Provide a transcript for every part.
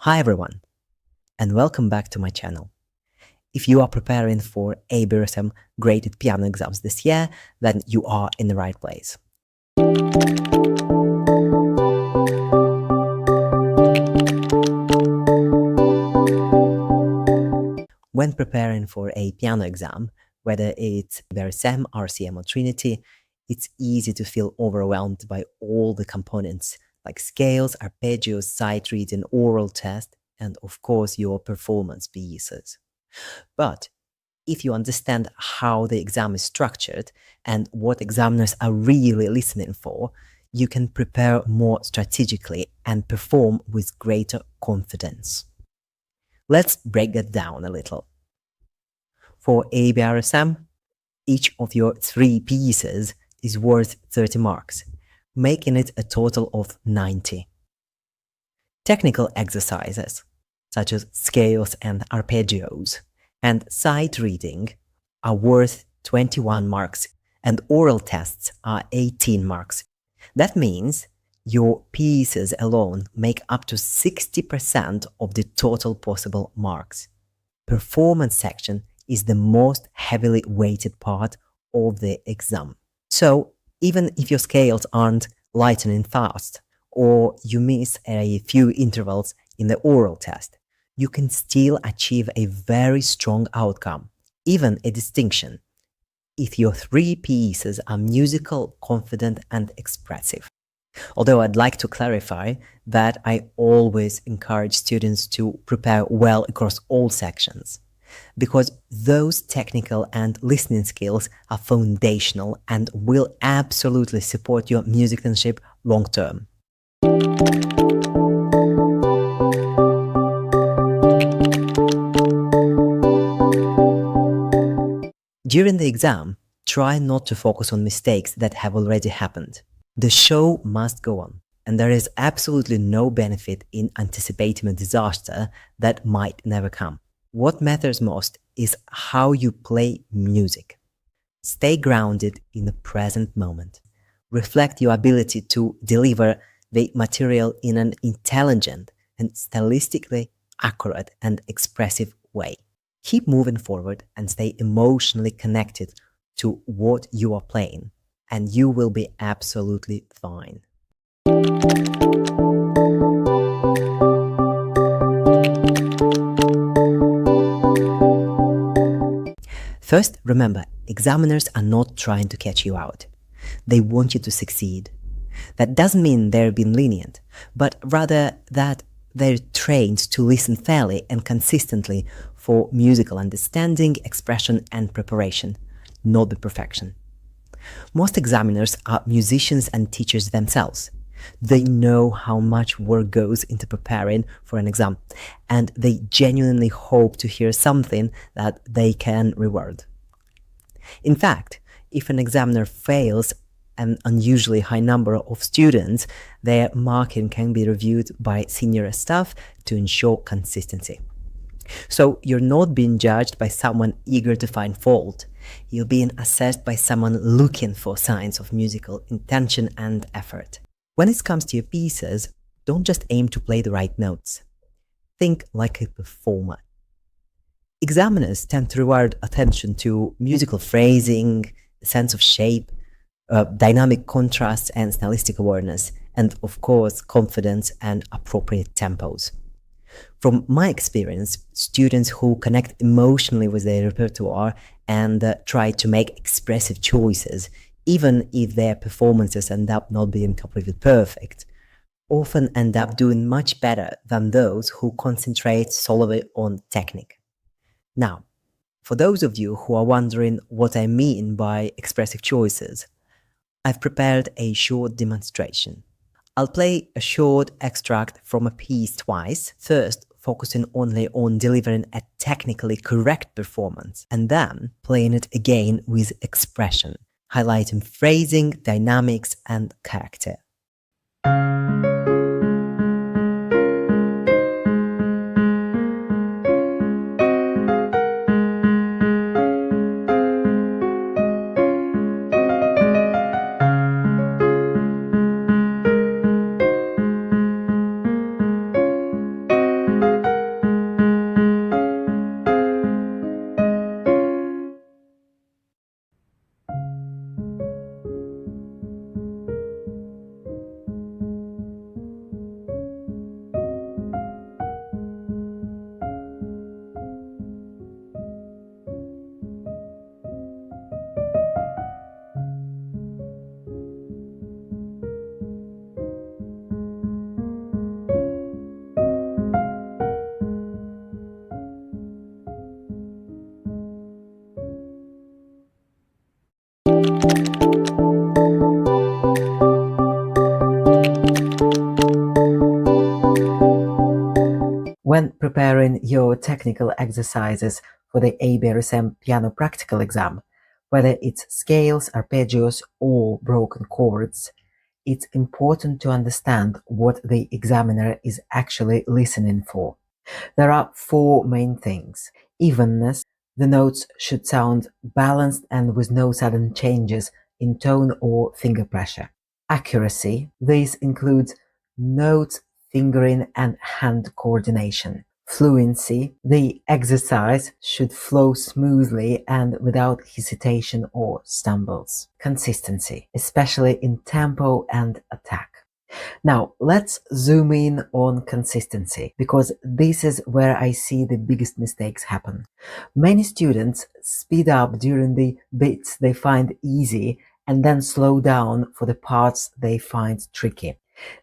Hi everyone, and welcome back to my channel. If you are preparing for ABRSM graded piano exams this year, then you are in the right place. When preparing for a piano exam, whether it's ABRSM, RCM, or Trinity, it's easy to feel overwhelmed by all the components like scales, arpeggios, sight reading, aural test, and of course your performance pieces. But if you understand how the exam is structured and what examiners are really listening for, you can prepare more strategically and perform with greater confidence. Let's break that down a little. For ABRSM, each of your 3 pieces is worth 30 marks, making it a total of 90. Technical exercises, such as scales and arpeggios, and sight reading are worth 21 marks, and aural tests are 18 marks. That means your pieces alone make up to 60% of the total possible marks. Performance section is the most heavily weighted part of the exam. So even if your scales aren't lightening fast, or you miss a few intervals in the aural test, you can still achieve a very strong outcome, even a distinction, if your 3 pieces are musical, confident, and expressive. Although I'd like to clarify that I always encourage students to prepare well across all sections, because those technical and listening skills are foundational and will absolutely support your musicianship long term. During the exam, try not to focus on mistakes that have already happened. The show must go on, and there is absolutely no benefit in anticipating a disaster that might never come. What matters most is how you play music. Stay grounded in the present moment. Reflect your ability to deliver the material in an intelligent and stylistically accurate and expressive way. Keep moving forward and stay emotionally connected to what you are playing, and you will be absolutely fine. First, remember, examiners are not trying to catch you out. They want you to succeed. That doesn't mean they're being lenient, but rather that they're trained to listen fairly and consistently for musical understanding, expression, and preparation, not the perfection. Most examiners are musicians and teachers themselves. They know how much work goes into preparing for an exam, and they genuinely hope to hear something that they can reward. In fact, if an examiner fails an unusually high number of students, their marking can be reviewed by senior staff to ensure consistency. So you're not being judged by someone eager to find fault. You're being assessed by someone looking for signs of musical intention and effort. When it comes to your pieces, don't just aim to play the right notes. Think like a performer. Examiners tend to reward attention to musical phrasing, sense of shape, dynamic contrast and stylistic awareness, and of course, confidence and appropriate tempos. From my experience, students who connect emotionally with their repertoire and try to make expressive choices, even if their performances end up not being completely perfect, often end up doing much better than those who concentrate solely on technique. Now, for those of you who are wondering what I mean by expressive choices, I've prepared a short demonstration. I'll play a short extract from a piece twice, first focusing only on delivering a technically correct performance, and then playing it again with expression, highlighting phrasing, dynamics, and character. When preparing your technical exercises for the ABRSM piano practical exam, whether it's scales, arpeggios, or broken chords, it's important to understand what the examiner is actually listening for. There are four main things. Evenness, the notes should sound balanced and with no sudden changes in tone or finger pressure. Accuracy, this includes notes, fingering, and hand coordination. Fluency, the exercise should flow smoothly and without hesitation or stumbles. Consistency, especially in tempo and attack. Now, let's zoom in on consistency, because this is where I see the biggest mistakes happen. Many students speed up during the bits they find easy and then slow down for the parts they find tricky.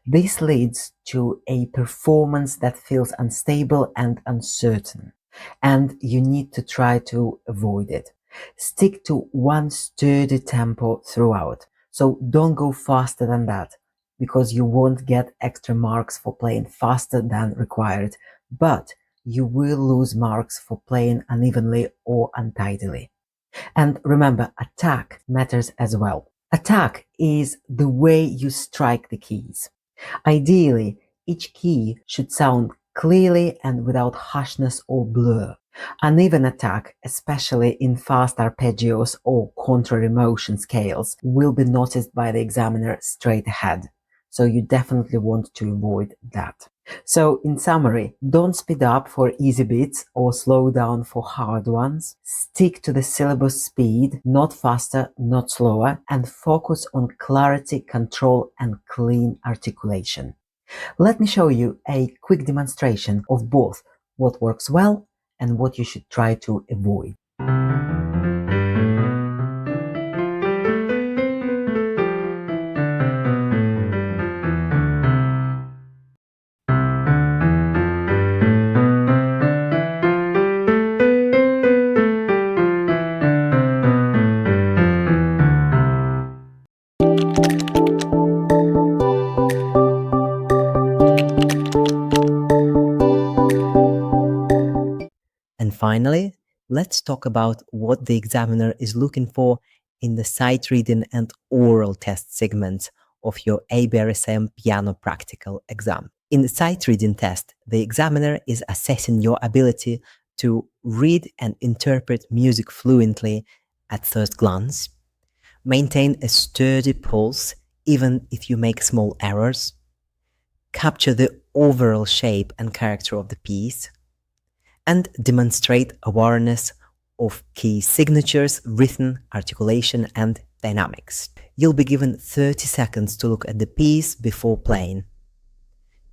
This leads to a performance that feels unstable and uncertain, and you need to try to avoid it. Stick to one sturdy tempo throughout, so don't go faster than that, because you won't get extra marks for playing faster than required, but you will lose marks for playing unevenly or untidily. And remember, attack matters as well. Attack is the way you strike the keys. Ideally, each key should sound clearly and without harshness or blur. Uneven attack, especially in fast arpeggios or contrary motion scales, will be noticed by the examiner straight ahead. So you definitely want to avoid that. So in summary, don't speed up for easy bits or slow down for hard ones. Stick to the syllabus speed, not faster, not slower, and focus on clarity, control, and clean articulation. Let me show you a quick demonstration of both what works well and what you should try to avoid. And finally, let's talk about what the examiner is looking for in the sight reading and aural test segments of your ABRSM piano practical exam. In the sight reading test, the examiner is assessing your ability to read and interpret music fluently at first glance, maintain a sturdy pulse even if you make small errors, capture the overall shape and character of the piece, and demonstrate awareness of key signatures, rhythm, articulation, and dynamics. You'll be given 30 seconds to look at the piece before playing.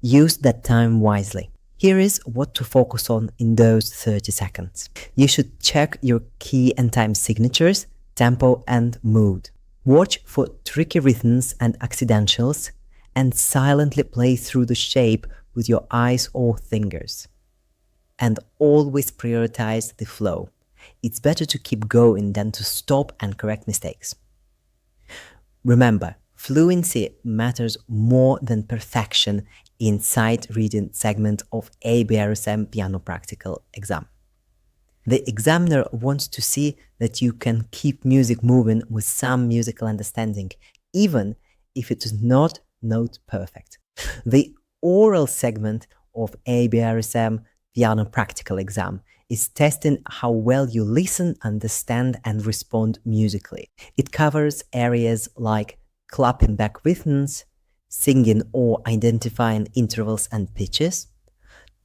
Use that time wisely. Here is what to focus on in those 30 seconds. You should check your key and time signatures, tempo, and mood. Watch for tricky rhythms and accidentals, and silently play through the shape with your eyes or fingers. And always prioritize the flow. It's better to keep going than to stop and correct mistakes. Remember, fluency matters more than perfection in sight reading segment of ABRSM piano practical exam. The examiner wants to see that you can keep music moving with some musical understanding, even if it is not note perfect. The aural segment of ABRSM piano practical exam is testing how well you listen, understand, and respond musically. It covers areas like clapping back rhythms, singing or identifying intervals and pitches,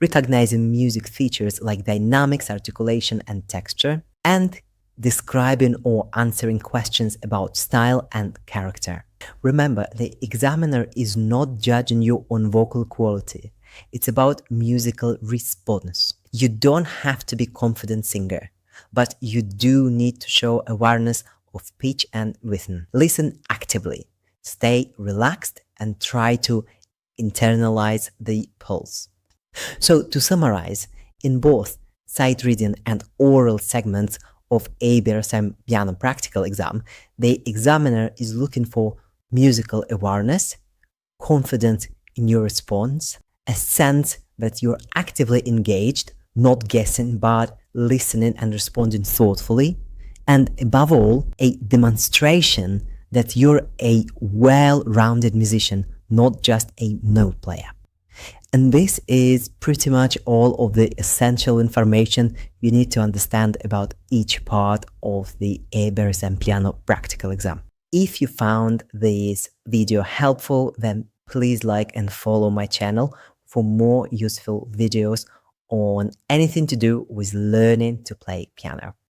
recognizing music features like dynamics, articulation, and texture, and describing or answering questions about style and character. Remember, the examiner is not judging you on vocal quality. It's about musical response. You don't have to be a confident singer, but you do need to show awareness of pitch and rhythm. Listen actively, stay relaxed, and try to internalize the pulse. So to summarize, in both sight reading and aural segments of ABRSM piano practical exam, the examiner is looking for musical awareness, confidence in your response, a sense that you're actively engaged, not guessing, but listening and responding thoughtfully. And above all, a demonstration that you're a well-rounded musician, not just a note player. And this is pretty much all of the essential information you need to understand about each part of the ABRSM piano practical exam. If you found this video helpful, then please like and follow my channel for more useful videos on anything to do with learning to play piano.